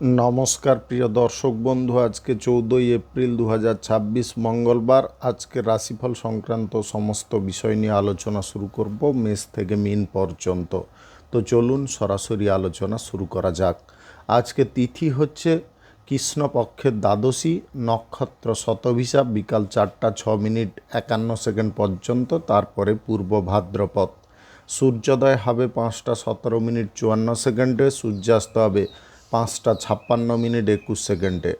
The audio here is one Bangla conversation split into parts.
নমস্কার প্রিয় দর্শক বন্ধু, আজকে 14 এপ্রিল 2026 মঙ্গলবার। আজকে রাশিফল সংক্রান্ত সমস্ত বিষয় নিয়ে আলোচনা শুরু করব মেষ থেকে মীন পর্যন্ত। তো চলুন সরাসরি আলোচনা শুরু করা যাক। আজকে তিথি হচ্ছে কৃষ্ণপক্ষের দ্বাদশী, নক্ষত্র শতভিষা বিকাল 4টা 6 মিনিট 51 সেকেন্ড পর্যন্ত, তারপরে পূর্ব ভাদ্রপদ। সূর্যোদয় হবে 5টা 17 মিনিট 54 সেকেন্ডে, সূর্যাস্ত হবে 5টা 56 মিনিট 21 সেকেন্ডে।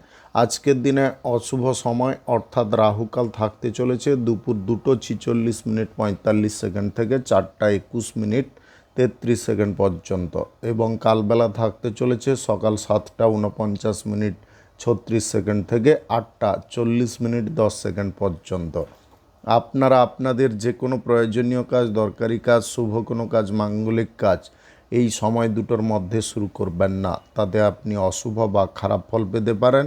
আজকের দিনে অশুভ সময় অর্থাৎ রাহুকাল থাকতে চলেছে দুপুর 2টো 46 মিনিট 45 সেকেন্ড থেকে 4টা 21 মিনিট 33 সেকেন্ড পর্যন্ত, এবং কালবেলা থাকতে চলেছে সকাল 7টা 49 মিনিট 36 সেকেন্ড থেকে 8টা 40 মিনিট 10 সেকেন্ড পর্যন্ত। আপনারা আপনাদের যে কোনো প্রয়োজনীয় কাজ, দরকারি কাজ, শুভ কোনো কাজ, মাঙ্গলিক কাজ এই সময় দুটোর মধ্যে শুরু করবেন না, তাতে আপনি অশুভ বা খারাপ ফল পেতে পারেন।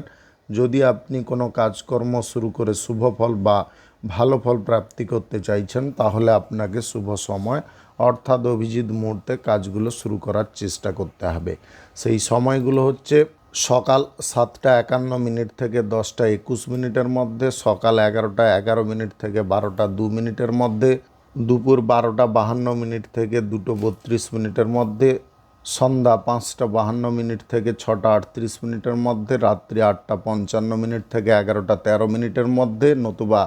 যদি আপনি কোনো কাজকর্ম শুরু করে শুভ ফল বা ভালো ফল প্রাপ্তি করতে চাইছেন, তাহলে আপনাকে শুভ সময় অর্থাৎ অভিজিৎ মুহূর্তে কাজগুলো শুরু করার চেষ্টা করতে হবে। সেই সময়গুলো হচ্ছে সকাল 7টা 51 মিনিট থেকে 10টা 21 মিনিটের মধ্যে, সকাল 11টা 11 মিনিট থেকে 12টা 2 মিনিটের মধ্যে, দুপুর 12টা 52 মিনিট থেকে 2টো 32 মিনিটের মধ্যে, সন্ধ্যা 5টা 52 মিনিট থেকে 6টা 38 মিনিটের মধ্যে, রাত্রি 8টা 55 মিনিট থেকে 11টা 13 মিনিটের মধ্যে, নতুবা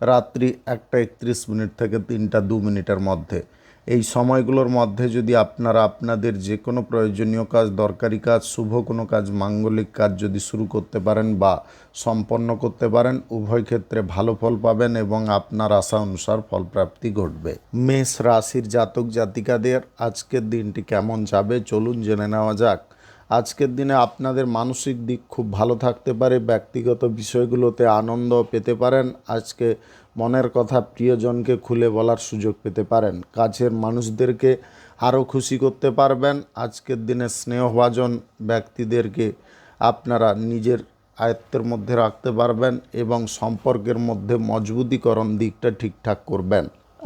রাত্রি 1টা 31 মিনিট থেকে 3টা 2 মিনিটের মধ্যে। এই সময়গুলোর মধ্যে যদি আপনারা আপনাদের যে কোনো প্রয়োজনীয় কাজ, দরকারি কাজ, শুভ কোনো কাজ, মাঙ্গলিক কাজ যদি শুরু করতে পারেন বা সম্পন্ন করতে পারেন, উভয় ক্ষেত্রে ভালো ফল পাবেন এবং আপনার আশা অনুসার ফলপ্রাপ্তি ঘটবে। মেষ রাশির জাতক জাতিকাদের আজকের দিনটি কেমন যাবে চলুন জেনে নেওয়া যাক। আজকের দিনে আপনাদের মানসিক দিক খুব ভালো থাকতে পারে, ব্যক্তিগত বিষয়গুলোতে আনন্দ পেতে পারেন। আজকে মনের কথা প্রিয়জনকে খুলে বলার সুযোগ পেতে পারেন, কাছের মানুষদেরকে আরও খুশি করতে পারবেন। আজকের দিনে স্নেহভাজন ব্যক্তিদেরকে আপনারা নিজের আয়ত্তের মধ্যে রাখতে পারবেন এবং সম্পর্কের মধ্যে মজবুতিকরণ দিকটা ঠিকঠাক করবেন।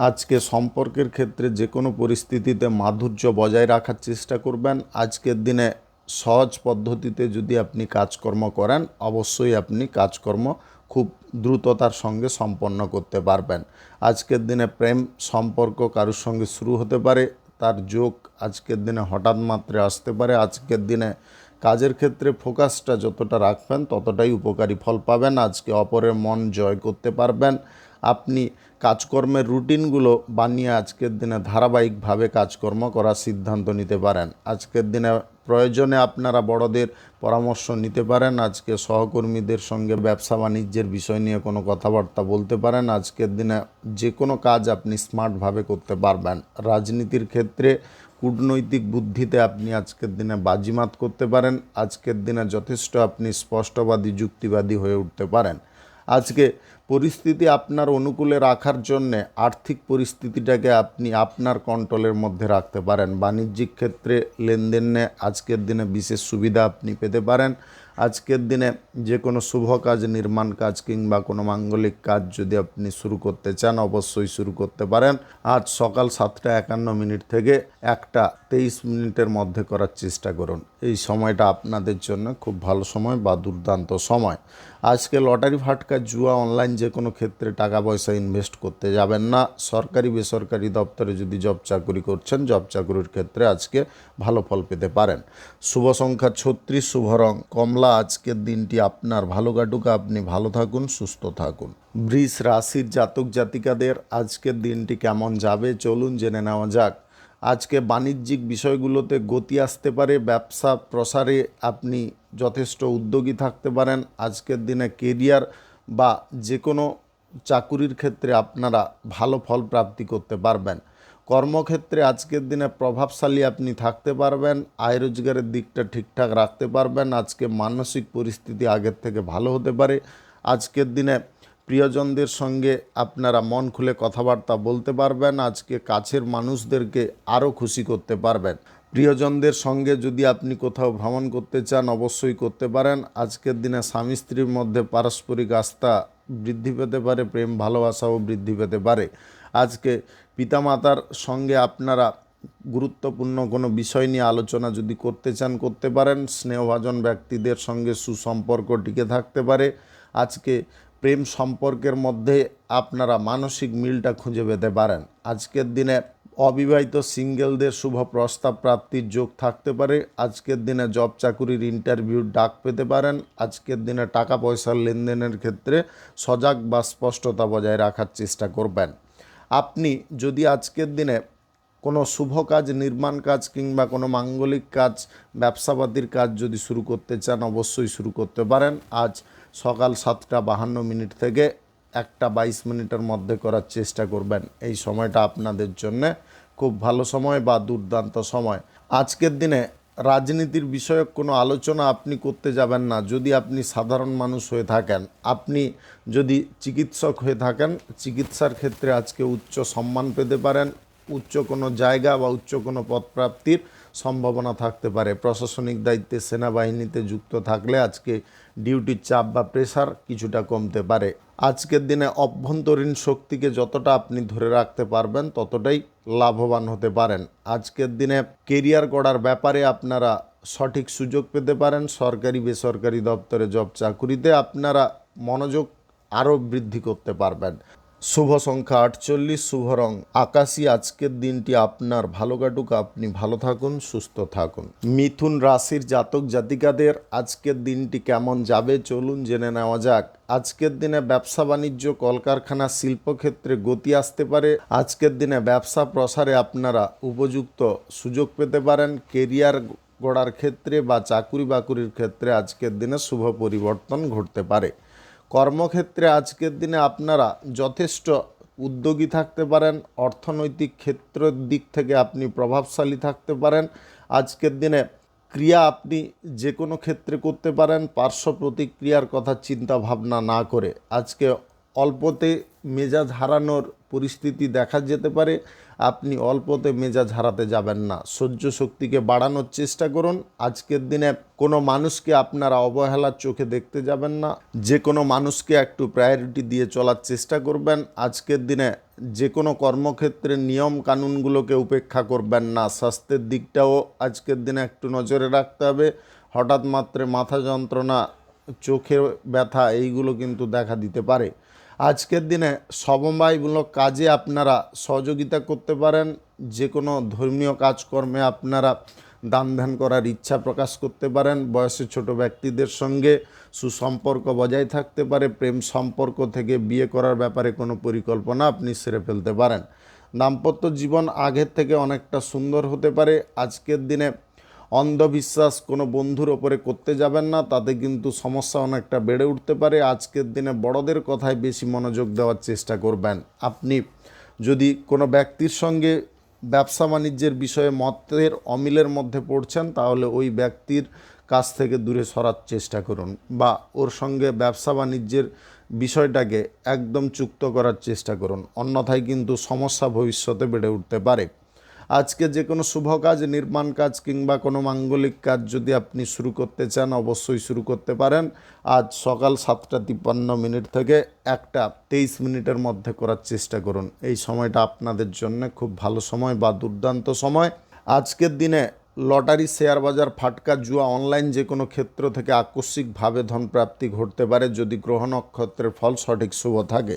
আজকে সম্পর্কের ক্ষেত্রে যে কোনো পরিস্থিতিতে মাধুর্য বজায় রাখার চেষ্টা করবেন। আজকের দিনে সহজ পদ্ধতিতে যদি আপনি কাজকর্ম করেন, অবশ্যই আপনি কাজকর্ম খুব দ্রুততার সঙ্গে সম্পন্ন করতে পারবেন। আজকের দিনে প্রেম সম্পর্ক কারোর সঙ্গে শুরু হতে পারে, তার যোগ আজকের দিনে হঠাৎ মাত্রে আসতে পারে। আজকের দিনে কাজের ক্ষেত্রে ফোকাসটা যতটা রাখবেন ততটাই উপকারী ফল পাবেন। আজকে অপরের মন জয় করতে পারবেন। আপনি কাজকর্মের রুটিনগুলো বানিয়ে আজকের দিনে ধারাবাহিকভাবে কাজকর্ম করার সিদ্ধান্ত নিতে পারেন। আজকের দিনে প্রয়োজনে আপনারা বড়দের পরামর্শ নিতে পারেন। আজকে সহকর্মীদের সঙ্গে ব্যবসা বাণিজ্যের বিষয় নিয়ে কোনো কথাবার্তা বলতে পারেন। আজকের দিনে যে কোনো কাজ আপনি স্মার্টভাবে করতে পারবেন। রাজনীতির ক্ষেত্রে কূটনৈতিক বুদ্ধিতে আপনি আজকের দিনে বাজিমাত করতে পারেন। আজকের দিনে যথেষ্ট আপনি স্পষ্টবাদী, যুক্তিবাদী হয়ে উঠতে পারেন। আজকে পরিস্থিতি আপনার অনুকূলে রাখার জন্যে আর্থিক পরিস্থিতিটাকে আপনি আপনার কন্ট্রোলের মধ্যে রাখতে পারেন। বাণিজ্যিক ক্ষেত্রে লেনদেনে আজকের দিনে বিশেষ সুবিধা আপনি পেতে পারেন। আজকের দিনে যে কোনো শুভ কাজ, নির্মাণ কাজ কিংবা কোনো মাঙ্গলিক কাজ যদি আপনি শুরু করতে চান, অবশ্যই শুরু করতে পারেন। আজ সকাল 7টা 51 মিনিট থেকে 1টা 23 মিনিটের মধ্যে করার চেষ্টা করুন। এই সময়টা আপনাদের জন্য খুব ভালো সময় বা দুর্দান্ত সময়। আজকে লটারি ফাটকা, জুয়া, অনলাইন যে কোনো ক্ষেত্রে টাকা পয়সা ইনভেস্ট করতে যাবেন না। সরকারি বেসরকারি দপ্তরে যদি জব চাকরি করছেন, জব চাকরির ক্ষেত্রে আজকে ভালো ফল পেতে পারেন। শুভ সংখ্যা 36, শুভ রং কমলা। আজকের দিনটি আপনার ভালো কাটুক, আপনি ভালো থাকুন, সুস্থ থাকুন। বৃষ রাশির জাতক জাতিকাদের আজকের দিনটি কেমন যাবে চলুন জেনে নেওয়া যাক। আজকে বাণিজ্যিক বিষয়গুলোতে গতি আসতে পারে, ব্যবসা প্রসারে আপনি যথেষ্ট উদ্যোগী থাকতে পারেন। আজকের দিনে কেরিয়ার বা যে কোনো চাকুরির ক্ষেত্রে আপনারা ভালো ফল প্রাপ্তি করতে পারবেন। কর্মক্ষেত্রে আজকের দিনে প্রভাবশালী আপনি থাকতে পারবেন, আয় রোজগারের দিকটা ঠিকঠাক রাখতে পারবেন। আজকে মানসিক পরিস্থিতি আগের থেকে ভালো হতে পারে। আজকের দিনে প্রিয়জনদের সঙ্গে আপনারা মন খুলে কথাবার্তা বলতে পারবেন। আজকে কাছের মানুষদেরকে আরও খুশি করতে পারবেন। প্রিয়জনদের সঙ্গে যদি আপনি কোথাও ভ্রমণ করতে চান, অবশ্যই করতে পারেন। আজকের দিনে স্বামী স্ত্রীর মধ্যে পারস্পরিক আস্থা বৃদ্ধি পেতে পারে, প্রেম ভালোবাসাও বৃদ্ধি পেতে পারে। আজকে পিতামাতার সঙ্গে আপনারা গুরুত্বপূর্ণ কোনো বিষয় নিয়ে আলোচনা যদি করতে চান করতে পারেন। স্নেহভাজন ব্যক্তিদের সঙ্গে সুসম্পর্ক টিকে থাকতে পারে। আজকে প্রেম সম্পর্কের মধ্যে আপনারা মানসিক মিলটা খুঁজে পেতে পারেন। আজকের দিনে অবিবাহিত সিঙ্গেলদের শুভ প্রস্তাব প্রাপ্তির যোগ থাকতে পারে। আজকের দিনে জব চাকুরির ইন্টারভিউর ডাক পেতে পারেন। আজকের দিনে টাকা পয়সার লেনদেনের ক্ষেত্রে সজাগ বা স্পষ্টতা বজায় রাখার চেষ্টা করবেন। আপনি যদি আজকের দিনে কোনো শুভ কাজ, নির্মাণ কাজ কিংবা কোনো মাঙ্গলিক কাজ, ব্যবসাপাতির কাজ যদি শুরু করতে চান অবশ্যই শুরু করতে পারেন। আজ সকাল 7:52 থেকে 1:22 মধ্যে করার চেষ্টা করবেন। এই সময়টা আপনাদের জন্য খুব ভালো সময় বা দুর্দান্ত সময়। আজকের দিনে রাজনীতির বিষয়ক কোনো আলোচনা আপনি করতে যাবেন না। যদি আপনি সাধারণ মানুষ হয়ে থাকেন, আপনি যদি চিকিৎসক হয়ে থাকেন, চিকিৎসার ক্ষেত্রে আজকে উচ্চ সম্মান পেতে পারেন। উচ্চ কোনো জায়গা বা উচ্চ কোনো পদপ্রাপ্তির সম্ভাবনা থাকতে পারে। প্রশাসনিক দায়িত্বে সেনাবাহিনীতে যুক্ত থাকলে আজকে ডিউটির চাপ বা প্রেশার কিছুটা কমতে পারে। আজকের দিনে অভ্যন্তরীণ শক্তিকে যতটা আপনি ধরে রাখতে পারবেন ততটাই লাভবান হতে পারেন। আজকের দিনে কেরিয়ার গড়ার ব্যাপারে আপনারা সঠিক সুযোগ পেতে পারেন। সরকারি বেসরকারি দপ্তরে জব চাকুরিতে আপনারা মনোযোগ আরও বৃদ্ধি করতে পারবেন। শুভ সংখ্যা 48, শুভ রং আকাশী। আজকের দিনটি আপনার ভালো কাটুক, আপনি ভালো থাকুন, সুস্থ থাকুন। মিথুন রাশির জাতক জাতিকাদের আজকের দিনটি কেমন যাবে চলুন জেনে নেওয়া যাক। আজকের দিনে ব্যবসা বাণিজ্য, কলকারখানা, শিল্পক্ষেত্রে গতি আসতে পারে। আজকের দিনে ব্যবসা প্রসারে আপনারা উপযুক্ত সুযোগ পেতে পারেন। কেরিয়ার গড়ার ক্ষেত্রে বা চাকুরি বাকুরির ক্ষেত্রে আজকের দিনে শুভ পরিবর্তন ঘটতে পারে। কর্মক্ষেত্রে আজকের দিনে আপনারা যথেষ্ট উদ্যোগী থাকতে পারেন। অর্থনৈতিক ক্ষেত্রের দিক থেকে আপনি প্রভাবশালী থাকতে পারেন। আজকের দিনে ক্রিয়া আপনি যে কোনো ক্ষেত্রে করতে পারেন পার্শ্ব প্রতিক্রিয়ার কথা চিন্তা ভাবনা না করে। আজকে অল্পতে মেজাজ হারানোর পরিস্থিতি দেখা যেতে পারে। আপনি অল্পতে মেজাজ হারাতে যাবেন না, সহ্য শক্তিকে বাড়ানোর চেষ্টা করুন। আজকের দিনে কোনো মানুষকে আপনারা অবহেলার চোখে দেখতে যাবেন না, যে কোনো মানুষকে একটু প্রায়োরিটি দিয়ে চলার চেষ্টা করবেন। আজকের দিনে যে কোনো কর্মক্ষেত্রে নিয়ম কানুনগুলোকে উপেক্ষা করবেন না। স্বাস্থ্যের দিকটাও আজকের দিনে একটু নজরে রাখতে হবে। হঠাৎ মাত্রে মাথা যন্ত্রণা, চোখে ব্যথা এইগুলো কিন্তু দেখা দিতে পারে। আজকের দিনে সমবায়মূলক কাজে আপনারা সহযোগিতা করতে পারেন। যে কোনো ধর্মীয় কাজকর্মে আপনারা দান ধ্যান করার ইচ্ছা প্রকাশ করতে পারেন। বয়সে ছোট ব্যক্তিদের সঙ্গে সুসম্পর্ক বজায় থাকতে পারে। প্রেম সম্পর্ক থেকে বিয়ে করার ব্যাপারে কোনো পরিকল্পনা আপনি সেরে ফেলতে পারেন। দাম্পত্য জীবন আগের থেকে অনেকটা সুন্দর হতে পারে। আজকের দিনে অন্ধবিশ্বাস কোনো বন্ধুর ওপরে করতে যাবেন না, তাতে কিন্তু সমস্যা অনেকটা বেড়ে উঠতে পারে। আজকের দিনে বড়দের কথায় বেশি মনোযোগ দেওয়ার চেষ্টা করবেন। আপনি যদি কোনো ব্যক্তির সঙ্গে ব্যবসা বাণিজ্যের বিষয়ে মতের অমিলের মধ্যে পড়ছেন তাহলে ওই ব্যক্তির কাছ থেকে দূরে সরার চেষ্টা করুন বা ওর সঙ্গে ব্যবসা বাণিজ্যের বিষয়টাকে একদম চুক্ত করার চেষ্টা করুন, অন্যথায় কিন্তু সমস্যা ভবিষ্যতে বেড়ে উঠতে পারে। আজকে যে কোনো শুভ কাজ, নির্মাণ কাজ কিংবা কোনো মাঙ্গলিক কাজ যদি আপনি শুরু করতে চান অবশ্যই শুরু করতে পারেন। আজ সকাল 7:53 থেকে 1:23 মধ্যে করার চেষ্টা করুন। এই সময়টা আপনাদের জন্য খুব ভালো সময় বা দুর্দান্ত সময়। আজকের দিনে লটারি, শেয়ার বাজার, ফাটকা, জুয়া, অনলাইন যে কোনো ক্ষেত্র থেকে আকস্মিকভাবে ধনপ্রাপ্তি ঘটতে পারে যদি গ্রহ নক্ষত্রের ফল সঠিক শুভ থাকে।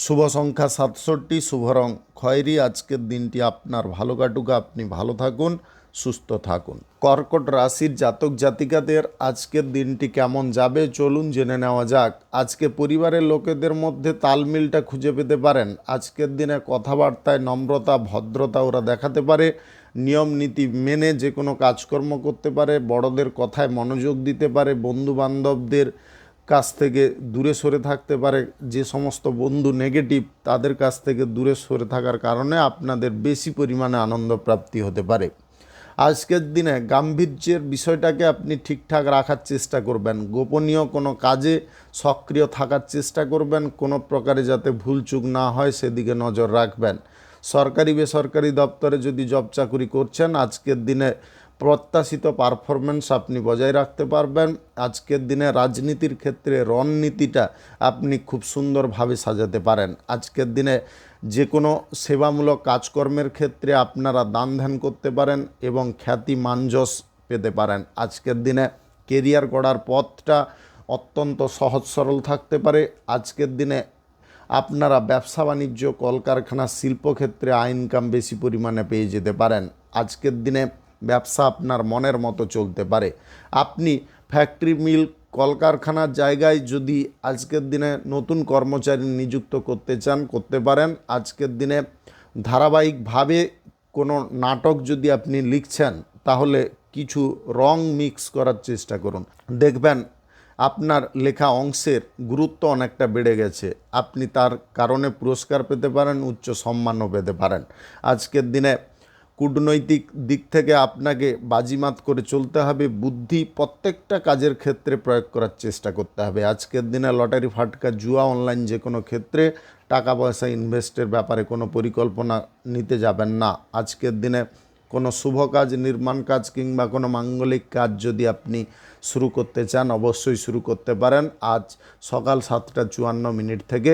শুভ সংখ্যা 67, শুভ রং খয়েরি। আজকের দিনটি আপনার ভালো কাটুক, আপনি ভালো থাকুন, সুস্থ থাকুন। কর্কট রাশির জাতক জাতিকাদের আজকের দিনটি কেমন যাবে চলুন জেনে নেওয়া যাক। আজকে পরিবারের লোকেদের মধ্যে তালমিলটা খুঁজে পেতে পারেন। আজকের দিনে কথাবার্তায় নম্রতা, ভদ্রতা ওরা দেখাতে পারে। নিয়ম নীতি মেনে যে কোনো কাজকর্ম করতে পারে। বড়দের কথায় মনোযোগ দিতে পারে। বন্ধু বান্ধবদের কাছ থেকে দূরে সরে থাকতে পারে। যে সমস্ত বন্ধু নেগেটিভ তাদের কাছ থেকে দূরে সরে থাকার কারণে আপনাদের বেশি পরিমাণে আনন্দ প্রাপ্তি হতে পারে। আজকের দিনে গাম্ভীর্যের বিষয়টাকে আপনি ঠিকঠাক রাখার চেষ্টা করবেন। গোপনীয় কোনো কাজে সক্রিয় থাকার চেষ্টা করবেন। কোনো প্রকারে যাতে ভুলচুক না হয় সেদিকে নজর রাখবেন। সরকারি বেসরকারি দপ্তরে যদি জব চাকুরি করছেন আজকের দিনে প্রত্যাশিত পারফরমেন্স আপনি বজায় রাখতে পারবেন। আজকের দিনে রাজনীতির ক্ষেত্রে রণনীতিটা আপনি খুব সুন্দরভাবে সাজাতে পারেন। আজকের দিনে যে কোনো সেবামূলক কাজকর্মের ক্ষেত্রে আপনারা দান ধ্যান করতে পারেন এবং খ্যাতি মানযশ পেতে পারেন। আজকের দিনে কেরিয়ার গড়ার পথটা অত্যন্ত সহজ সরল থাকতে পারে। আজকের দিনে আপনারা ব্যবসা বাণিজ্য, কলকারখানা, শিল্পক্ষেত্রে ইনকাম বেশি পরিমাণে পেয়ে যেতে পারেন। আজকের দিনে ব্যবসা আপনার মনের মতো চলতে পারে। আপনি ফ্যাক্টরি, মিল, কলকারখানার জায়গায় যদি আজকের দিনে নতুন কর্মচারী নিযুক্ত করতে চান, করতে পারেন। আজকের দিনে ধারাবাহিকভাবে কোনো নাটক যদি আপনি লিখছেন, তাহলে কিছু রং মিক্স করার চেষ্টা করুন। দেখবেন আপনার লেখা অংশের গুরুত্ব অনেকটা বেড়ে গেছে। আপনি তার কারণে পুরস্কার পেতে পারেন, উচ্চ সম্মানও পেতে পারেন। আজকের দিনে কূটনৈতিক দিক থেকে আপনাকে বাজিমাত করে চলতে হবে। বুদ্ধি প্রত্যেকটা কাজের ক্ষেত্রে প্রয়োগ করার চেষ্টা করতে হবে। আজকের দিনে লটারি, ফাটকা, জুয়া, অনলাইন যে কোনো ক্ষেত্রে টাকা পয়সা ইনভেস্টের ব্যাপারে কোনো পরিকল্পনা নিতে যাবেন না। আজকের দিনে কোনো শুভ কাজ, নির্মাণ কাজ কিংবা কোনো মাঙ্গলিক কাজ যদি আপনি শুরু করতে চান, অবশ্যই শুরু করতে পারেন। আজ সকাল 7:54 থেকে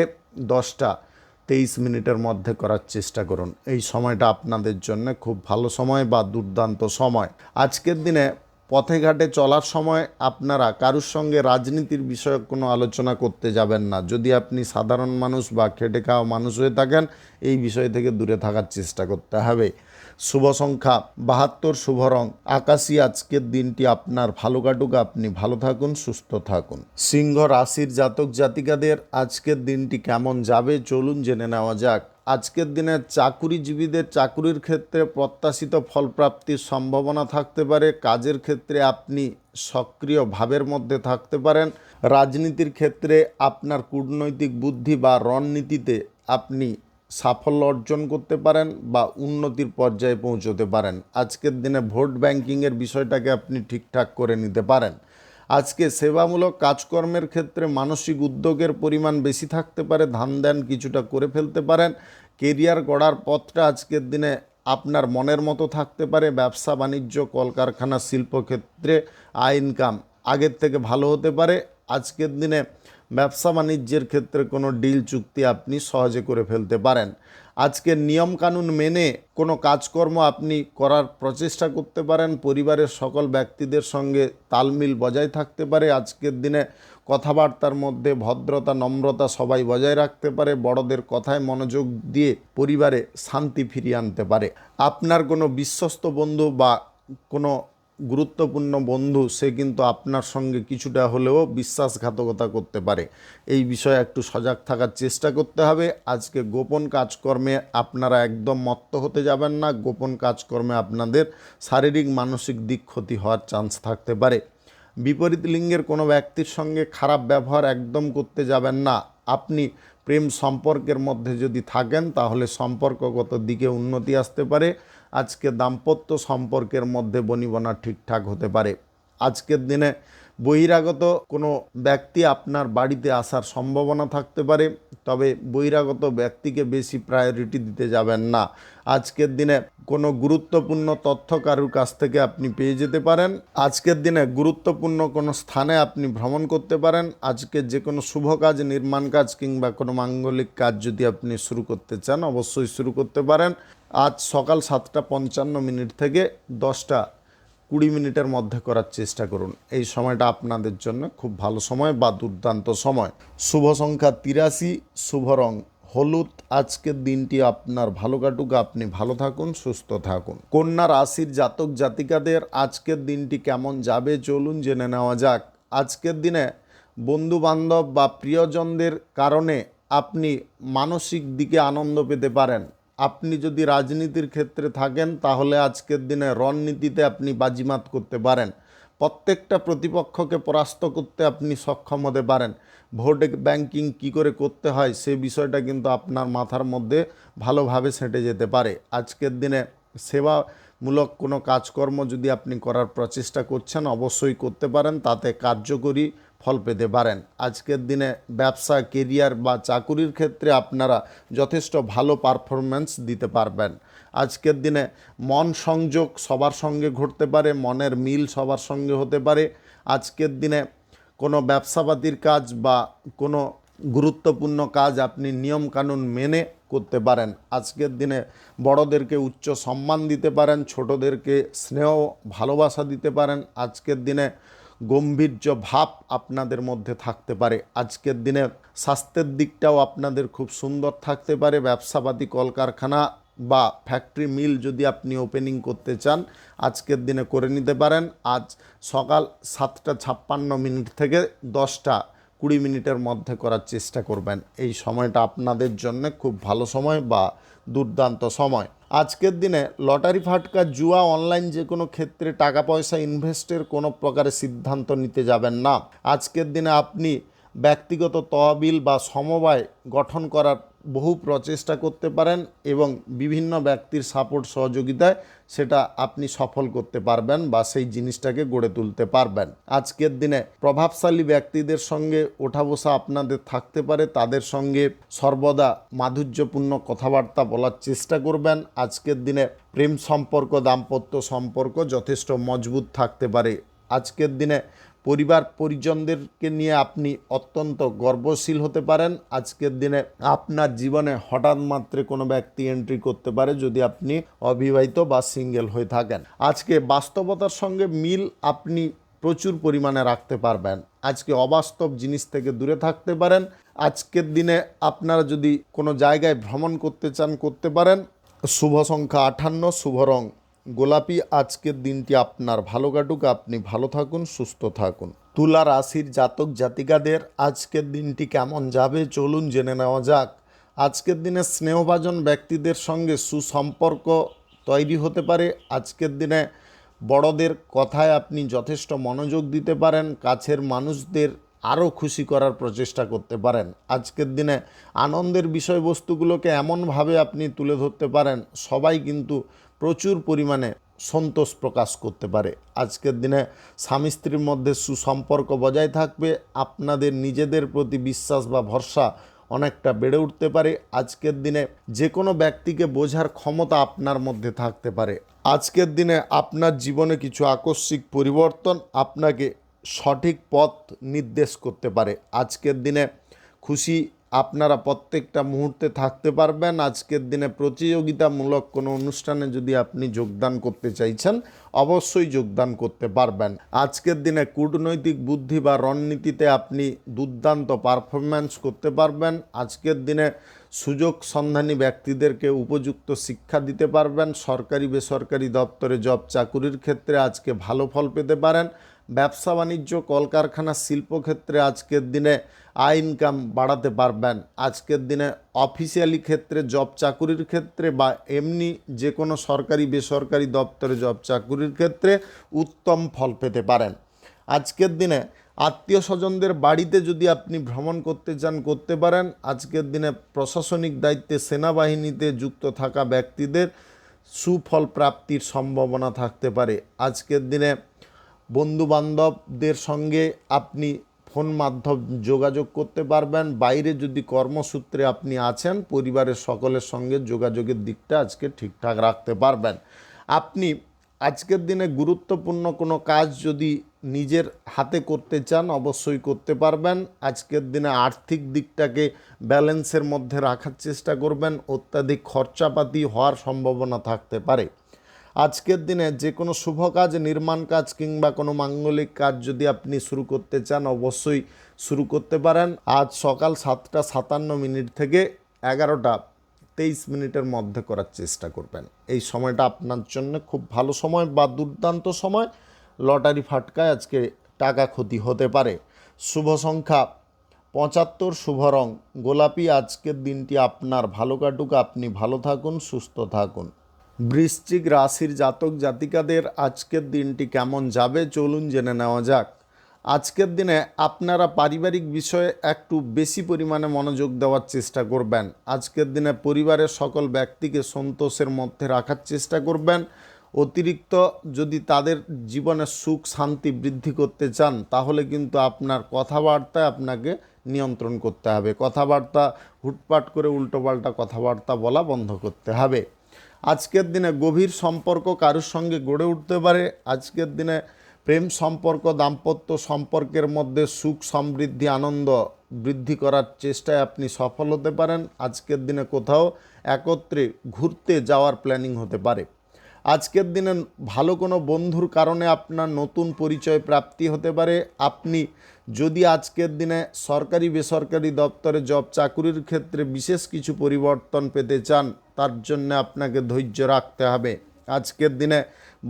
10:23 মধ্যে করার চেষ্টা করুন। এই সময়টা আপনাদের জন্য খুব ভালো সময় বা দুর্দান্ত সময়। আজকের দিনে পথে ঘাটে চলার সময় আপনারা কারুর সঙ্গে রাজনীতির বিষয়ে কোনো আলোচনা করতে যাবেন না। যদি আপনি সাধারণ মানুষ বা খেটে খাওয়া মানুষ হয়ে থাকেন, এই বিষয় থেকে দূরে থাকার চেষ্টা করতে হবে। শুভ সংখ্যা 72, শুভ রং আকাশী। আজকের দিনটি আপনার ভালো কাটুক, আপনি ভালো থাকুন, সুস্থ থাকুন। সিংহ রাশির জাতক জাতিকাদের আজকের দিনটি কেমন যাবে চলুন জেনে নেওয়া যাক। আজকের দিনে চাকুরিজীবীদের চাকুরির ক্ষেত্রে প্রত্যাশিত ফলপ্রাপ্তির সম্ভাবনা থাকতে পারে। কাজের ক্ষেত্রে আপনি সক্রিয় ভাবের মধ্যে থাকতে পারেন। রাজনীতির ক্ষেত্রে আপনার কূটনৈতিক বুদ্ধি বা রণনীতিতে আপনি সাফল্য অর্জন করতে পারেন বা উন্নতির পর্যায়ে পৌঁছতে পারেন। আজকের দিনে ভোট ব্যাংকিংয়ের বিষয়টাকে আপনি ঠিকঠাক করে নিতে পারেন। আজকে সেবামূলক কাজকর্মের ক্ষেত্রে মানসিক উদ্যোগের পরিমাণ বেশি থাকতে পারে। ধান ধ্যান কিছুটা করে ফেলতে পারেন। কেরিয়ার গড়ার পথটা আজকের দিনে আপনার মনের মতো থাকতে পারে। ব্যবসা বাণিজ্য, কলকারখানা, শিল্পক্ষেত্রে ইনকাম আগের থেকে ভালো হতে পারে। আজকের দিনে ব্যবসা বাণিজ্যের ক্ষেত্রে কোনো ডিল চুক্তি আপনি সহজে করে ফেলতে পারেন। আজকের নিয়মকানুন মেনে কোনো কাজকর্ম আপনি করার প্রচেষ্টা করতে পারেন। পরিবারের সকল ব্যক্তিদের সঙ্গে তালমিল বজায় থাকতে পারে। আজকের দিনে কথাবার্তার মধ্যে ভদ্রতা, নম্রতা সবাই বজায় রাখতে পারে। বড়দের কথায় মনোযোগ দিয়ে পরিবারে শান্তি ফিরিয়ে আনতে পারে। আপনার কোনো বিশ্বস্ত বন্ধু বা কোনো গুরুত্বপূর্ণ বন্ধু, সে কিন্তু আপনার সঙ্গে কিছুটা হলেও বিশ্বাসঘাতকতা করতে পারে। এই বিষয়ে একটু সজাগ থাকার চেষ্টা করতে হবে। আজকে গোপন কাজকর্মে আপনারা একদম মত্ত হতে যাবেন না। গোপন কাজকর্মে আপনাদের শারীরিক মানসিক দিক ক্ষতি হওয়ার চান্স থাকতে পারে। বিপরীত লিঙ্গের কোনো ব্যক্তির সঙ্গে খারাপ ব্যবহার একদম করতে যাবেন না। আপনি প্রেম সম্পর্কের মধ্যে যদি থাকেন, তাহলে সম্পর্কগত দিকে উন্নতি আসতে পারে। আজকে দাম্পত্য সম্পর্কের মধ্যে বনিবনা ঠিকঠাক হতে পারে। আজকের দিনে বহিরাগত কোনো ব্যক্তি আপনার বাড়িতে আসার সম্ভাবনা থাকতে পারে, তবে বহিরাগত ব্যক্তিকে বেশি প্রায়োরিটি দিতে যাবেন না। আজকের দিনে কোনো গুরুত্বপূর্ণ তথ্য কারুর কাছ থেকে আপনি পেয়ে যেতে পারেন। আজকের দিনে গুরুত্বপূর্ণ কোনো স্থানে আপনি ভ্রমণ করতে পারেন। আজকে যে কোনো শুভ কাজ, নির্মাণ কাজ কিংবা কোনো মাঙ্গলিক কাজ যদি আপনি শুরু করতে চান, অবশ্যই শুরু করতে পারেন। আজ সকাল 7:55 থেকে 10:20 মধ্যে করার চেষ্টা করুন। এই সময়টা আপনাদের জন্য খুব ভালো সময় বা দুর্দান্ত সময়। শুভ সংখ্যা 83, শুভ রং হলুদ। আজকের দিনটি আপনার ভালো কাটুক, আপনি ভালো থাকুন, সুস্থ থাকুন। কন্যা রাশির জাতক জাতিকাদের আজকের দিনটি কেমন যাবে চলুন জেনে নেওয়া যাক। আজকের দিনে বন্ধু বান্ধব বা প্রিয়জনদের কারণে আপনি মানসিক দিকে আনন্দ পেতে পারেন। আপনি যদি রাজনীতির ক্ষেত্রে থাকেন, তাহলে আজকের দিনে রণনীতিতে আপনি বাজিমাত করতে পারেন। প্রত্যেকটা প্রতিপক্ষকে পরাস্ত করতে আপনি সক্ষম হতে পারেন। ভোট ব্যাংকিং কী করে করতে হয়, সে বিষয়টা কিন্তু আপনার মাথার মধ্যে ভালোভাবে সেঁটে যেতে পারে। আজকের দিনে সেবামূলক কোনো কাজকর্ম যদি আপনি করার প্রচেষ্টা করছেন, অবশ্যই করতে পারেন, তাতে কার্যকরী ফল পেতে পারেন। আজকের দিনে ব্যবসা, কেরিয়ার বা চাকুরির ক্ষেত্রে আপনারা যথেষ্ট ভালো পারফরম্যান্স দিতে পারবেন। আজকের দিনে মন সংযোগ সবার সঙ্গে ঘটতে পারে, মনের মিল সবার সঙ্গে হতে পারে। আজকের দিনে কোনো ব্যবসাপাতির কাজ বা কোনো গুরুত্বপূর্ণ কাজ আপনি নিয়মকানুন মেনে করতে পারেন। আজকের দিনে বড়দেরকে উচ্চ সম্মান দিতে পারেন, ছোটদেরকে স্নেহ ভালোবাসা দিতে পারেন। আজকের দিনে গম্ভীর্য ভাব আপনাদের মধ্যে থাকতে পারে। আজকের দিনে স্বাস্থ্যের দিকটাও আপনাদের খুব সুন্দর থাকতে পারে। ব্যবসাপাতি কলকারখানা বা ফ্যাক্টরি মিল যদি আপনি ওপেনিং করতে চান আজকের দিনে করে নিতে পারেন। আজ সকাল 7:56 থেকে 10:20 মধ্যে করার চেষ্টা করবেন। এই সময়টা আপনাদের জন্য খুব ভালো সময় বা দুর্দান্ত সময়। আজকের দিনে লটারি ফাটকা জুয়া অনলাইন যে কোনো ক্ষেত্রে টাকা পয়সা ইনভেস্টের কোনো প্রকারের সিদ্ধান্ত নিতে যাবেন না। আজকের দিনে আপনি ব্যক্তিগত তহবিল বা সমবায় গঠন করার বহু প্রচেষ্টা করতে পারেন এবং বিভিন্ন ব্যক্তির সাপোর্ট সহযোগিতায় সেটা আপনি সফল করতে পারবেন বা সেই জিনিসটাকে গড়ে তুলতে পারবেন। আজকের দিনে প্রভাবশালী ব্যক্তিদের সঙ্গে ওঠা বসা আপনাদের থাকতে পারে, তাদের সঙ্গে সর্বদা মাধুর্যপূর্ণ কথাবার্তা বলার চেষ্টা করবেন। আজকের দিনে প্রেম সম্পর্ক, দাম্পত্য সম্পর্ক যথেষ্ট মজবুত থাকতে পারে। আজকের দিনে পরিবার পরিজনদেরকে নিয়ে আপনি অত্যন্ত গর্বশীল হতে পারেন। আজকের দিনে আপনার জীবনে হঠাৎ মাত্রে কোনো ব্যক্তি এন্ট্রি করতে পারে যদি আপনি অবিবাহিত বা সিঙ্গেল হয়ে থাকেন। আজকে বাস্তবতার সঙ্গে মিল আপনি প্রচুর পরিমাণে রাখতে পারবেন। আজকে অবাস্তব জিনিস থেকে দূরে থাকতে পারেন। আজকের দিনে আপনারা যদি কোনো জায়গায় ভ্রমণ করতে চান করতে পারেন। শুভ সংখ্যা 58, শুভ রং গোলাপি। আজকের দিনটি আপনার ভালো কাটুক, আপনি ভালো থাকুন, সুস্থ থাকুন। তুলা রাশির জাতক জাতিকাদের আজকের দিনটি কেমন যাবে চলুন জেনে নেওয়া যাক। আজকের দিনে স্নেহভাজন ব্যক্তিদের সঙ্গে সুসম্পর্ক তৈরি হতে পারে। আজকের দিনে বড়দের কথায় আপনি যথেষ্ট মনোযোগ দিতে পারেন। কাছের মানুষদের আরও খুশি করার প্রচেষ্টা করতে পারেন। আজকের দিনে আনন্দের বিষয়বস্তুগুলোকে এমনভাবে আপনি তুলে ধরতে পারেন সবাই কিন্তু প্রচুর পরিমাণে সন্তোষ প্রকাশ করতে পারে। আজকের দিনে স্বামী স্ত্রীর মধ্যে সুসম্পর্ক বজায় থাকবে। আপনাদের নিজেদের প্রতি বিশ্বাস বা ভরসা অনেকটা বেড়ে উঠতে পারে। আজকের দিনে যে কোনো ব্যক্তিকে বোঝার ক্ষমতা আপনার মধ্যে থাকতে পারে। আজকের দিনে আপনার জীবনে কিছু আকস্মিক পরিবর্তন আপনাকে সঠিক পথ নির্দেশ করতে পারে। আজকের দিনে খুশি আপনারা প্রত্যেকটা মুহূর্তে থাকতে পারবেন। আজকের দিনে প্রতিযোগিতামূলক কোনো অনুষ্ঠানে যদি আপনি যোগদান করতে চাইছেন অবশ্যই যোগদান করতে পারবেন। আজকের দিনে কূটনৈতিক বুদ্ধি বা রণনীতিতে আপনি দুর্দান্ত পারফরম্যান্স করতে পারবেন। আজকের দিনে সুযোগ সন্ধানী ব্যক্তিদেরকে উপযুক্ত শিক্ষা দিতে পারবেন। সরকারি বেসরকারি দপ্তরে জব চাকুরির ক্ষেত্রে আজকে ভালো ফল পেতে পারেন। ব্যবসা বাণিজ্য কলকারখানা শিল্পক্ষেত্রে আজকের দিনে আয় ইনকাম বাড়াতে পারবেন। আজকের দিনে অফিসিয়ালি ক্ষেত্রে জব চাকুরির ক্ষেত্রে বা এমনি যে কোনো সরকারি বেসরকারি দপ্তরে জব চাকুরির ক্ষেত্রে উত্তম ফল পেতে পারেন। আজকের দিনে আত্মীয় স্বজনদের বাড়িতে যদি আপনি ভ্রমণ করতে চান করতে পারেন। আজকের দিনে প্রশাসনিক দায়িত্বে সেনাবাহিনীতে যুক্ত থাকা ব্যক্তিদের সুফল প্রাপ্তির সম্ভাবনা থাকতে পারে। আজকের দিনে বন্ধুবান্ধবদের সঙ্গে আপনি ফোন মাধ্যম যোগাযোগ করতে পারবেন। বাইরে যদি কর্মসূত্রে আপনি আছেন পরিবারের সকলের সঙ্গে যোগাযোগের দিকটা আজকে ঠিকঠাক রাখতে পারবেন। আপনি আজকের দিনে গুরুত্বপূর্ণ কোনো কাজ যদি নিজের হাতে করতে চান অবশ্যই করতে পারবেন। আজকের দিনে আর্থিক দিকটাকে ব্যালেন্সের মধ্যে রাখার চেষ্টা করবেন। অত্যাধিক খরচাপাতি হওয়ার সম্ভাবনা থাকতে পারে। আজকের দিনে যে কোনো শুভ কাজ, নির্মাণ কাজ কিংবা কোনো মাঙ্গলিক কাজ যদি আপনি শুরু করতে চান অবশ্যই শুরু করতে পারেন। আজ সকাল 7:57 থেকে 11:23 মধ্যে করার চেষ্টা করবেন। এই সময়টা আপনার জন্য খুব ভালো সময় বা দুর্দান্ত সময়। লটারি ফাটকায় আজকে টাকা ক্ষতি হতে পারে। শুভ সংখ্যা 75, শুভ রং গোলাপি। আজকের দিনটি আপনার ভালো কাটুক, আপনি ভালো থাকুন, সুস্থ থাকুন। বৃশ্চিক রাশির জাতক জাতিকাদের আজকের দিনটি কেমন যাবে চলুন জেনে নেওয়া যাক। আজকের দিনে আপনারা পারিবারিক বিষয়ে একটু বেশি পরিমাণে মনোযোগ দেওয়ার চেষ্টা করবেন। আজকের দিনে পরিবারের সকল ব্যক্তিকে সন্তোষের মধ্যে রাখার চেষ্টা করবেন। অতিরিক্ত যদি তাদের জীবনে সুখ শান্তি বৃদ্ধি করতে চান তাহলে কিন্তু আপনার কথাবার্তায় আপনাকে নিয়ন্ত্রণ করতে হবে। কথাবার্তা হুটপাট করে উল্টোপাল্টা কথাবার্তা বলা বন্ধ করতে হবে। আজকের দিনে গভীর সম্পর্ক কারোর সঙ্গে গড়ে উঠতে পারে। আজকের দিনে প্রেম সম্পর্ক দাম্পত্য সম্পর্কের মধ্যে সুখ সমৃদ্ধি আনন্দ বৃদ্ধি করার চেষ্টায় আপনি সফল হতে পারেন। আজকের দিনে কোথাও একত্রে ঘুরতে যাওয়ার প্ল্যানিং হতে পারে। আজকের দিনে ভালো কোনো বন্ধুর কারণে আপনার নতুন পরিচয় প্রাপ্তি হতে পারে। আপনি যদি আজকের দিনে সরকারি বেসরকারি দপ্তরে জব চাকুরির ক্ষেত্রে বিশেষ কিছু পরিবর্তন পেতে চান, তার জন্য আপনাকে ধৈর্য রাখতে হবে। আজকের দিনে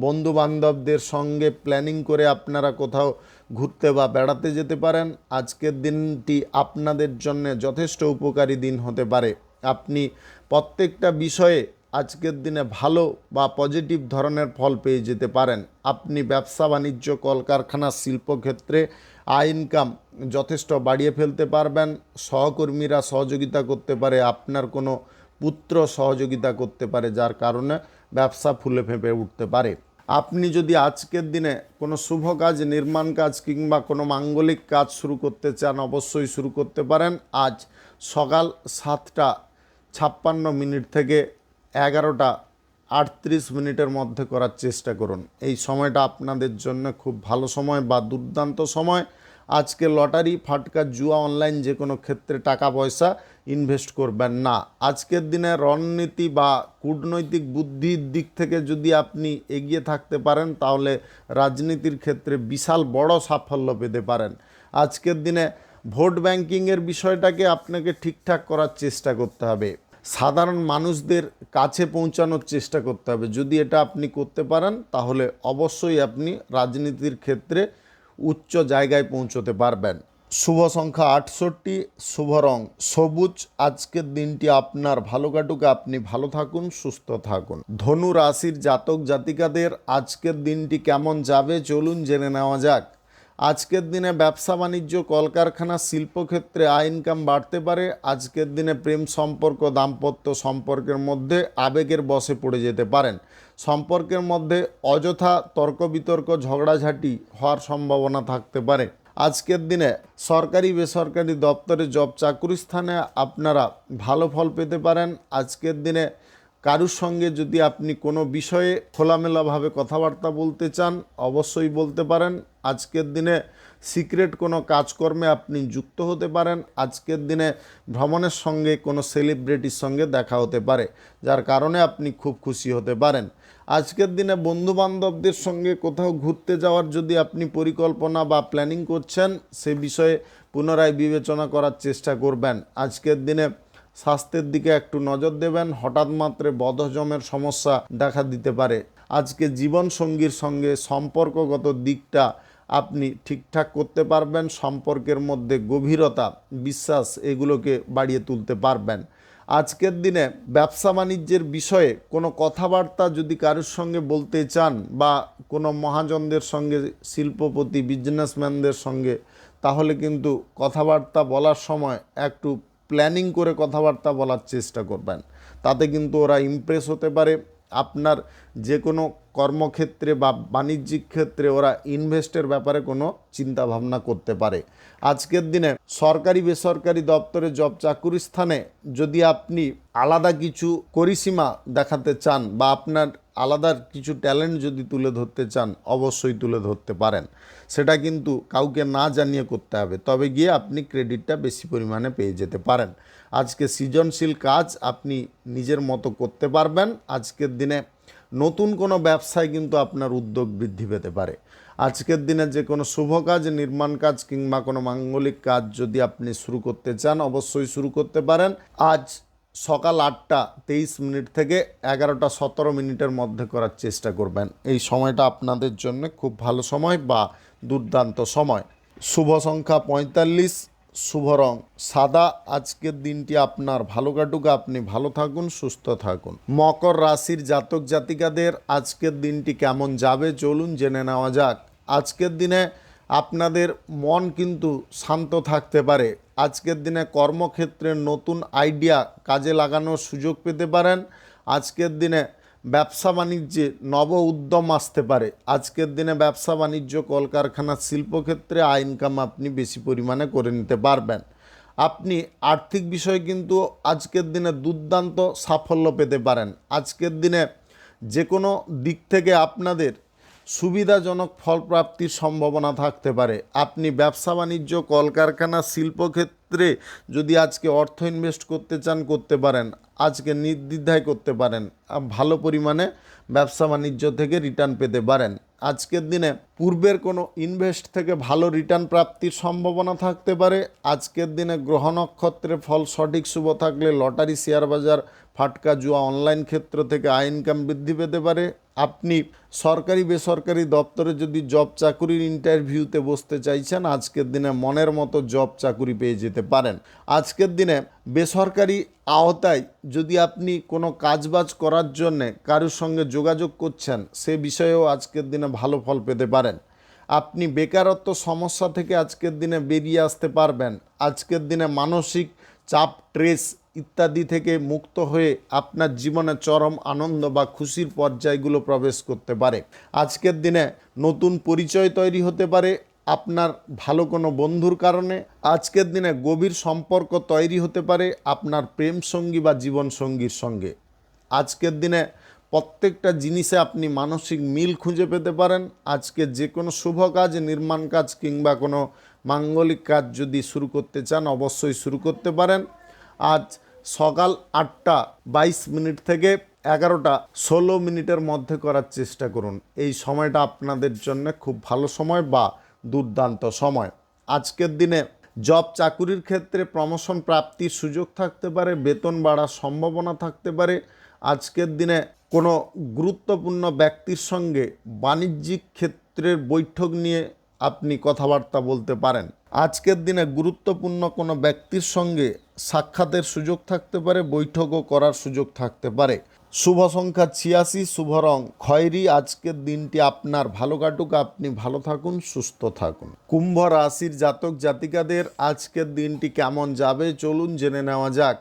বন্ধু বান্ধবদের সঙ্গে প্ল্যানিং করে আপনারা কোথাও ঘুরতে বা বেড়াতে যেতে পারেন। আজকের দিনটি আপনাদের জন্য যথেষ্ট উপকারী দিন হতে পারে। আপনি প্রত্যেকটা বিষয়ে আজকের দিনে ভালো বা পজিটিভ ধরনের ফল পেয়ে যেতে পারেন। আপনি ব্যবসা বাণিজ্য কলকারখানা শিল্পক্ষেত্রে আয় ইনকাম যথেষ্ট বাড়িয়ে ফেলতে পারবেন। সহকর্মীরা সহযোগিতা করতে পারে, আপনার কোনো পুত্র সহযোগিতা করতে পারে, যার কারণে ব্যবসা ফুলে ফেঁপে উঠতে পারে। আপনি যদি আজকের দিনে কোনো শুভ কাজ, নির্মাণ কাজ কিংবা কোনো মাঙ্গলিক কাজ শুরু করতে চান, অবশ্যই শুরু করতে পারেন। আজ সকাল 7:56 থেকে 11:38 মধ্যে করার চেষ্টা করুন। এই সময়টা আপনাদের জন্য খুব ভালো সময় বা দুর্দান্ত সময়। আজকে লটারি, ফাটকা, জুয়া, অনলাইন যে কোনো ক্ষেত্রে টাকা পয়সা ইনভেস্ট করবেন না। আজকের দিনে রণনীতি বা কূটনৈতিক বুদ্ধির দিক থেকে যদি আপনি এগিয়ে থাকতে পারেন, তাহলে রাজনীতির ক্ষেত্রে বিশাল বড় সাফল্য পেতে পারেন। আজকের দিনে ভোট ব্যাংকিংয়ের বিষয়টাকে আপনাকে ঠিকঠাক করার চেষ্টা করতে হবে। সাধারণ মানুষদের কাছে পৌঁছানোর চেষ্টা করতে হবে। যদি এটা আপনি করতে পারেন, তাহলে অবশ্যই আপনি রাজনীতির ক্ষেত্রে উচ্চ জায়গায় পৌঁছতে পারবেন। শুভ সংখ্যা 68, শুভ রং সবুজ। আজকের দিনটি আপনার ভালো কাটুক, আপনি ভালো থাকুন, সুস্থ থাকুন। ধনু রাশির জাতক জাতিকাদের আজকের দিনটি কেমন যাবে চলুন জেনে নেওয়া যাক। আজকের দিনে ব্যবসা বাণিজ্য কলকারখানা শিল্পক্ষেত্রে আয় ইনকাম বাড়তে পারে। আজকের দিনে প্রেম সম্পর্ক দাম্পত্য সম্পর্কের মধ্যে আবেগের বশে পড়ে যেতে পারেন। সম্পর্কের মধ্যে অযথা তর্ক বিতর্ক ঝগড়াঝাটি হওয়ার সম্ভাবনা থাকতে পারে। আজকের দিনে সরকারি বেসরকারি দপ্তরে জব চাকুরি স্থানে আপনারা ভালো ফল পেতে পারেন। আজকের দিনে কারুর সঙ্গে যদি আপনি কোনো বিষয়ে খোলামেলাভাবে কথাবার্তা বলতে চান, অবশ্যই বলতে পারেন। আজকের দিনে সিক্রেট কোনো কাজকর্মে আপনি যুক্ত হতে পারেন। আজকের দিনে ভ্রমণের সঙ্গে কোনো সেলিব্রিটির সঙ্গে দেখা হতে পারে, যার কারণে আপনি খুব খুশি হতে পারেন। আজকের দিনে বন্ধুবান্ধবদের সঙ্গে কোথাও ঘুরতে যাওয়ার যদি আপনি পরিকল্পনা বা প্ল্যানিং করছেন, সে বিষয়ে পুনরায় বিবেচনা করার চেষ্টা করবেন। আজকের দিনে স্বাস্থ্যের দিকে একটু নজর দেবেন। হঠাৎ মাত্রে বদহজমের সমস্যা দেখা দিতে পারে। আজকে জীবনসঙ্গীর সঙ্গে সম্পর্কগত দিকটা আপনি ঠিকঠাক করতে পারবেন। সম্পর্কের মধ্যে গভীরতা, বিশ্বাস এগুলোকে বাড়িয়ে তুলতে পারবেন। আজকের দিনে ব্যবসা বাণিজ্যের বিষয়ে কোনো কথাবার্তা যদি কারোর সঙ্গে বলতে চান, বা কোনো মহাজনদের সঙ্গে, শিল্পপতি বিজনেসম্যানদের সঙ্গে, তাহলে কিন্তু কথাবার্তা বলার সময় একটু প্ল্যানিং করে কথাবার্তা বলার চেষ্টা করবেন। তাতে কিন্তু ওরা ইমপ্রেস হতে পারে। আপনার যে কোনো কর্মক্ষেত্রে বা বাণিজ্যিক ক্ষেত্রে ওরা ইনভেস্টের ব্যাপারে কোনো চিন্তা ভাবনা করতে পারে। আজকের দিনে সরকারি বেসরকারি দপ্তরে জব চাকুরি স্থানে যদি আপনি আলাদা কিছু করিসীমা দেখাতে চান, বা আপনার আলাদা কিছু ট্যালেন্ট যদি তুলে ধরতে চান, অবশ্যই তুলে ধরতে পারেন। সেটা কিন্তু কাউকে না জানিয়ে করতে হবে, তবে গিয়ে আপনি ক্রেডিটটা বেশি পরিমাণে পেয়ে যেতে পারেন। আজকে সৃজনশীল কাজ আপনি নিজের মতো করতে পারবেন। আজকের দিনে নতুন কোনো ব্যবসায় কিন্তু আপনার উদ্যোগ বৃদ্ধি পেতে পারে। আজকের দিনে যে কোনো শুভ কাজ, নির্মাণ কাজ কিংবা কোনো মাঙ্গলিক কাজ যদি আপনি শুরু করতে চান, অবশ্যই শুরু করতে পারেন। আজ সকাল 8:23 থেকে 11:17 মধ্যে করার চেষ্টা করবেন। এই সময়টা আপনাদের জন্য খুব ভালো সময় বা দুর্দান্ত সময়। শুভ সংখ্যা 45, শুভ রং সাদা। আজকের দিনটি আপনার ভালো কাটুক, আপনি ভালো থাকুন, সুস্থ থাকুন। মকর রাশির জাতক জাতিকাদের আজকের দিনটি কেমন যাবে চলুন জেনে নেওয়া যাক। আজকের দিনে আপনাদের মন কিন্তু শান্ত থাকতে পারে। আজকের দিনে কর্মক্ষেত্রে নতুন আইডিয়া কাজে লাগানোর সুযোগ পেতে পারেন। আজকের দিনে ব্যবসা বাণিজ্যে নব উদ্যম আসতে পারে। আজকের দিনে ব্যবসা বাণিজ্য কলকারখানা শিল্পক্ষেত্রে আয় ইনকাম আপনি বেশি পরিমাণে করে নিতে পারবেন। আপনি আর্থিক বিষয়ে কিন্তু আজকের দিনে দুর্দান্ত সাফল্য পেতে পারেন। আজকের দিনে যে কোনো দিক থেকে আপনাদের সুবিধাজনক ফলপ্রাপ্তির সম্ভাবনা থাকতে পারে। আপনি ব্যবসা বাণিজ্য, কলকারখানা, শিল্পক্ষেত্রে যদি আজকে অর্থ ইনভেস্ট করতে চান করতে পারেন, আজকে নির্দ্বিধায় করতে পারেন। ভালো পরিমাণে ব্যবসা বাণিজ্য থেকে রিটার্ন পেতে পারেন। আজকের দিনে পূর্বের কোনো ইনভেস্ট থেকে ভালো রিটার্ন প্রাপ্তির সম্ভাবনা থাকতে পারে। আজকের দিনে গ্রহ নক্ষত্রের ফল সঠিক শুভ থাকলে লটারি, শেয়ার বাজার, ফাটকা, জুয়া, অনলাইন ক্ষেত্র থেকে আয় ইনকাম বৃদ্ধি পেতে পারে। আপনি সরকারি বেসরকারি দপ্তরে যদি জব চাকুরির ইন্টারভিউতে বসতে চাইছেন, আজকের দিনে মনের মতো জব চাকুরি পেয়ে যেতে পারেন। আজকের দিনে বেসরকারি আওতায় যদি আপনি কোনো কাজবাজ করার জন্যে কারোর সঙ্গে যোগাযোগ করছেন, সে বিষয়েও আজকের দিনে ভালো ফল পেতে পারেন। আপনি বেকারত্ব সমস্যা থেকে আজকের দিনে বেরিয়ে আসতে পারবেন। আজকের দিনে মানসিক চাপ, স্ট্রেস ইত্যাদি থেকে মুক্ত হয়ে আপনার জীবনে চরম আনন্দ বা খুশির পর্যায়গুলো প্রবেশ করতে পারে। আজকের দিনে নতুন পরিচয় তৈরি হতে পারে আপনার ভালো কোনো বন্ধুর কারণে। আজকের দিনে গভীর সম্পর্ক তৈরি হতে পারে আপনার প্রেম সঙ্গী বা জীবন সঙ্গীর সঙ্গে। আজকের দিনে প্রত্যেকটা জিনিসে আপনি মানসিক মিল খুঁজে পেতে পারেন। আজকে যে কোনো শুভ কাজ, নির্মাণ কাজ কিংবা কোনো মাঙ্গলিক কাজ যদি শুরু করতে চান, অবশ্যই শুরু করতে পারেন। আজ সকাল 8:22 থেকে 11:16 মধ্যে করার চেষ্টা করুন। এই সময়টা আপনাদের জন্য খুব ভালো সময় বা দুর্দান্ত সময়। আজকের দিনে জব চাকুরির ক্ষেত্রে প্রমোশন প্রাপ্তির সুযোগ থাকতে পারে, বেতন বাড়ার সম্ভাবনা থাকতে পারে। আজকের দিনে কোনো গুরুত্বপূর্ণ ব্যক্তির সঙ্গে বাণিজ্যিক ক্ষেত্রের বৈঠক নিয়ে আপনি কথাবার্তা বলতে পারেন। আজকের দিনে গুরুত্বপূর্ণ কোনো ব্যক্তির সঙ্গে সাক্ষাতের সুযোগ থাকতে পারে, বৈঠকও করার সুযোগ থাকতে পারে। শুভ সংখ্যা 86, শুভ রং খয়েরি। আজকের দিনটি আপনার ভালো কাটুক, আপনি ভালো থাকুন, সুস্থ থাকুন। কুম্ভ রাশির জাতক জাতিকাদের আজকের দিনটি কেমন যাবে চলুন জেনে নেওয়া যাক।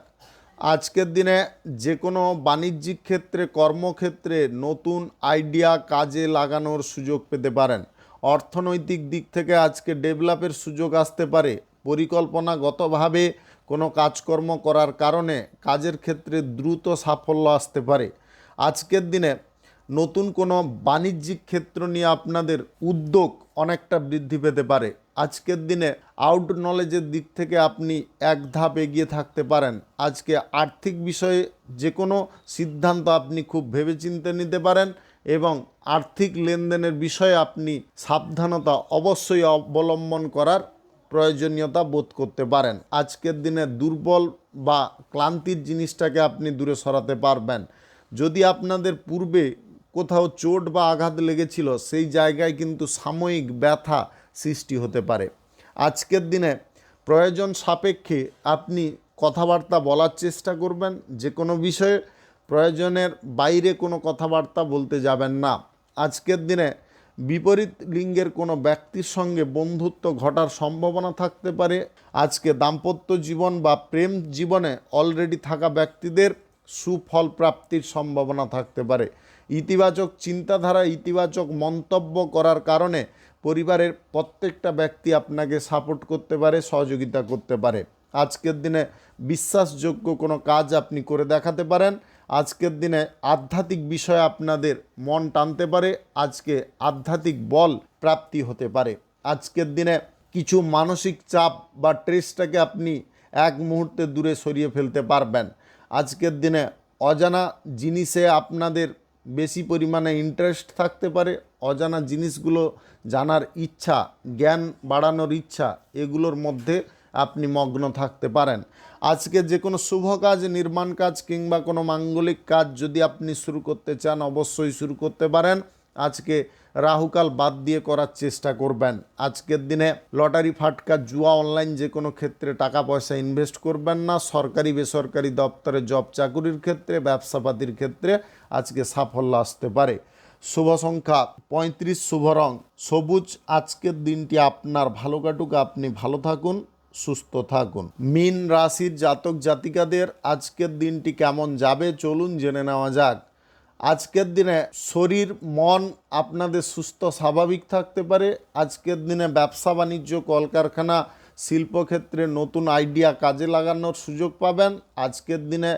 আজকের দিনে যে কোনো বাণিজ্যিক ক্ষেত্রে, কর্মক্ষেত্রে নতুন আইডিয়া কাজে লাগানোর সুযোগ পেতে পারেন। অর্থনৈতিক দিক থেকে আজকে ডেভেলপের সুযোগ আসতে পারে। পরিকল্পনাগতভাবে কোনো কাজকর্ম করার কারণে কাজের ক্ষেত্রে দ্রুত সাফল্য আসতে পারে। আজকের দিনে নতুন কোনো বাণিজ্যিক ক্ষেত্র নিয়ে আপনাদের উদ্যোগ অনেকটা বৃদ্ধি পেতে পারে। আজকের দিনে আউট নলেজের দিক থেকে আপনি এক ধাপ এগিয়ে থাকতে পারেন। আজকে আর্থিক বিষয়ে যে কোনো সিদ্ধান্ত আপনি খুব ভেবেচিন্তে নিতে পারেন এবং আর্থিক লেনদেনের বিষয়ে আপনি সাবধানতা অবশ্যই অবলম্বন করার প্রয়োজনীয়তা বোধ করতে পারেন। আজকের দিনে দুর্বল বা ক্লান্তির জিনিসটাকে আপনি দূরে সরাতে পারবেন। যদি আপনাদের পূর্বে কোথাও চোট বা আঘাত লেগেছিল, সেই জায়গায় কিন্তু সাময়িক ব্যথা সৃষ্টি হতে পারে। আজকের দিনে প্রয়োজন সাপেক্ষে আপনি কথাবার্তা বলার চেষ্টা করবেন। যে কোনো বিষয়ে প্রয়োজনের বাইরে কোনো কথাবার্তা বলতে যাবেন না। আজকের দিনে বিপরীত লিঙ্গের কোনো ব্যক্তির সঙ্গে বন্ধুত্ব ঘটার সম্ভাবনা থাকতে পারে। আজকে দাম্পত্য জীবন বা প্রেম জীবনে অলরেডি থাকা ব্যক্তিদের সুফল প্রাপ্তির সম্ভাবনা থাকতে পারে। ইতিবাচক চিন্তাধারা, ইতিবাচক মন্তব্য করার কারণে পরিবারের প্রত্যেকটা ব্যক্তি আপনাকে সাপোর্ট করতে পারে, সহযোগিতা করতে পারে। আজকের দিনে বিশ্বাসযোগ্য কোনো কাজ আপনি করে দেখাতে পারেন। আজকের দিনে আধ্যাত্মিক বিষয়ে আপনাদের মন টানতে পারে। আজকে আধ্যাত্মিক বল প্রাপ্তি হতে পারে। আজকের দিনে কিছু মানসিক চাপ বা স্ট্রেসটাকে আপনি এক মুহূর্তে দূরে সরিয়ে ফেলতে পারবেন। আজকের দিনে অজানা জিনিসে আপনাদের বেশি পরিমাণে ইন্টারেস্ট থাকতে পারে। অজানা জিনিসগুলো জানার ইচ্ছা, জ্ঞান বাড়ানোর ইচ্ছা, এগুলোর মধ্যে আপনি মগ্ন থাকতে পারেন। আজকে যে কোনো শুভ কাজ, নির্মাণ কাজ কিংবা কোনো মাঙ্গলিক কাজ যদি আপনি শুরু করতে চান, অবশ্যই শুরু করতে পারেন। আজকে রাহুকাল বাদ দিয়ে করার চেষ্টা করবেন। আজকের দিনে লটারি, ফাটকা, জুয়া, অনলাইন যে কোনো ক্ষেত্রে টাকা পয়সা ইনভেস্ট করবেন না। সরকারি বেসরকারি দপ্তরে জব চাকুরির ক্ষেত্রে, ব্যবসাপাতির ক্ষেত্রে আজকে সাফল্য আসতে পারে। শুভ সংখ্যা 35, শুভ রং সবুজ। আজকের দিনটি আপনার ভালো কাটুক, আপনি ভালো থাকুন, সুস্থ থাকুন। মীন রাশির জাতক জাতিকাদের আজকের দিনটি কেমন যাবে চলুন জেনে নেওয়া যাক। আজকের দিনে শরীর মন আপনাদের সুস্থ স্বাভাবিক থাকতে পারে। আজকের দিনে ব্যবসা বাণিজ্য, কলকারখানা, শিল্পক্ষেত্রে নতুন আইডিয়া কাজে লাগানোর সুযোগ পাবেন। আজকের দিনে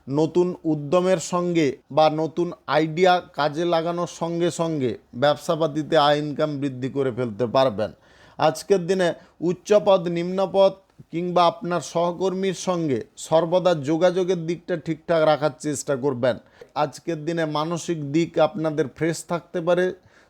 নতুন উদ্যমের সঙ্গে বা নতুন আইডিয়া কাজে লাগানোর সঙ্গে সঙ্গে ব্যবসাপাতিতে আয় ইনকাম বৃদ্ধি করে ফেলতে পারবেন। আজকের দিনে উচ্চপদ নিম্নপদ কিংবা আপনার সহকর্মীর সঙ্গে সর্বদা যোগাযোগের দিকটা ঠিকঠাক রাখার চেষ্টা করবেন। আজকের দিনে মানসিক দিক আপনাদের ফ্রেশ থাকতে পারে,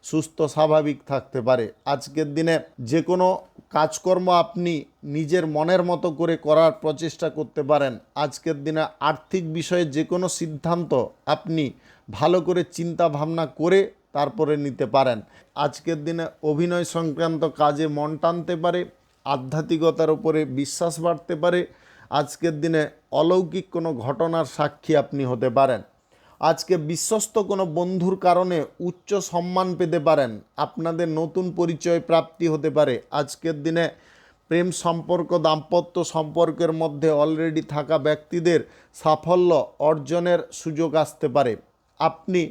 সুস্থ স্বাভাবিক থাকতে পারে। আজকের দিনে যে কোনো কাজকর্ম আপনি নিজের মনের মতো করে করার প্রচেষ্টা করতে পারেন। আজকের দিনে আর্থিক বিষয়ে যে কোনো সিদ্ধান্ত আপনি ভালো করে চিন্তা ভাবনা করে তারপরে নিতে পারেন। আজকের দিনে অভিনয় সংক্রান্ত কাজে মন টানতে পারে, আধ্যাত্মিকতার উপরে বিশ্বাস বাড়তে পারে। আজকের দিনে অলৌকিক কোনো ঘটনার সাক্ষী আপনি হতে পারেন। আজকে বিশ্বস্ত কোনো বন্ধুর কারণে উচ্চ সম্মান পেতে পারেন। আপনাদের নতুন পরিচয় প্রাপ্তি হতে পারে। আজকের দিনে প্রেম সম্পর্ক, দাম্পত্য সম্পর্কের মধ্যে অলরেডি থাকা ব্যক্তিদের সাফল্য অর্জনের সুযোগ আসতে পারে। আপনি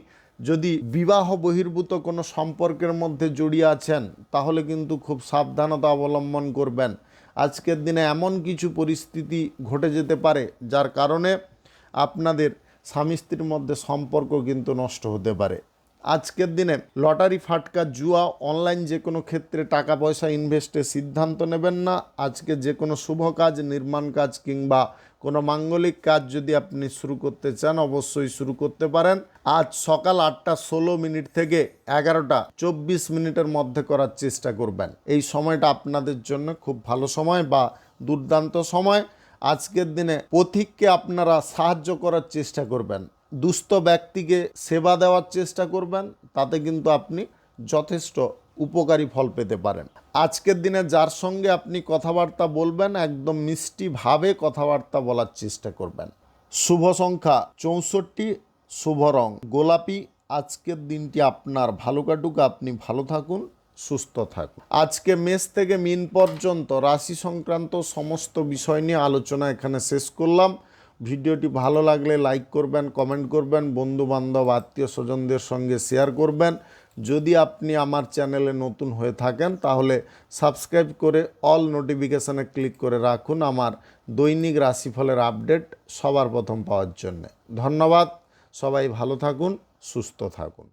যদি বিবাহ বহির্ভূত কোনো সম্পর্কের মধ্যে জড়িয়ে আছেন তাহলে কিন্তু খুব সাবধানতা অবলম্বন করবেন। আজকের দিনে এমন কিছু পরিস্থিতি ঘটে যেতে পারে যার কারণে আপনাদের স্বামী স্ত্রীর মধ্যে সম্পর্ক কিন্তু নষ্ট হতে পারে। আজকের দিনে লটারি, ফাটকা, জুয়া, অনলাইন যে কোনো ক্ষেত্রে টাকা পয়সা ইনভেস্টের সিদ্ধান্ত নেবেন না। আজকে যে কোনো শুভ কাজ, নির্মাণ কাজ কিংবা কোনো মাঙ্গলিক কাজ যদি আপনি শুরু করতে চান অবশ্যই শুরু করতে পারেন। আজ সকাল 8:16 থেকে 11:24 মধ্যে করার চেষ্টা করবেন। এই সময়টা আপনাদের জন্য খুব ভালো সময় বা দুর্দান্ত সময়। আজকের দিনে পথিককে আপনারা সাহায্য করার চেষ্টা করবেন, দুস্থ ব্যক্তিকে সেবা দেওয়ার চেষ্টা করবেন, তাতে কিন্তু আপনি যথেষ্ট উপকারী ফল পেতে পারেন। আজকের দিনে যার সঙ্গে আপনি কথাবার্তা বলবেন একদম মিষ্টিভাবে কথাবার্তা বলার চেষ্টা করবেন। শুভ সংখ্যা 64, শুভ রং গোলাপি। আজকের দিনটি আপনার ভালো কাটুক, আপনি ভালো থাকুন, সুস্থ থাকুন। আজকে মেষ থেকে মীন পর্যন্ত রাশি সংক্রান্ত সমস্ত বিষয় নিয়ে আলোচনা এখানে শেষ করলাম। ভিডিওটি ভালো লাগলে লাইক করবেন, কমেন্ট করবেন, বন্ধু বান্ধব আত্মীয় স্বজনদের সঙ্গে শেয়ার করবেন। যদি আপনি আমার চ্যানেলে নতুন হয়ে থাকেন তাহলে সাবস্ক্রাইব করে অল নোটিফিকেশানে ক্লিক করে রাখুন আমার দৈনিক রাশিফলের আপডেট সবার প্রথম পাওয়ার জন্য। ধন্যবাদ। সবাই ভালো থাকুন, সুস্থ থাকুন।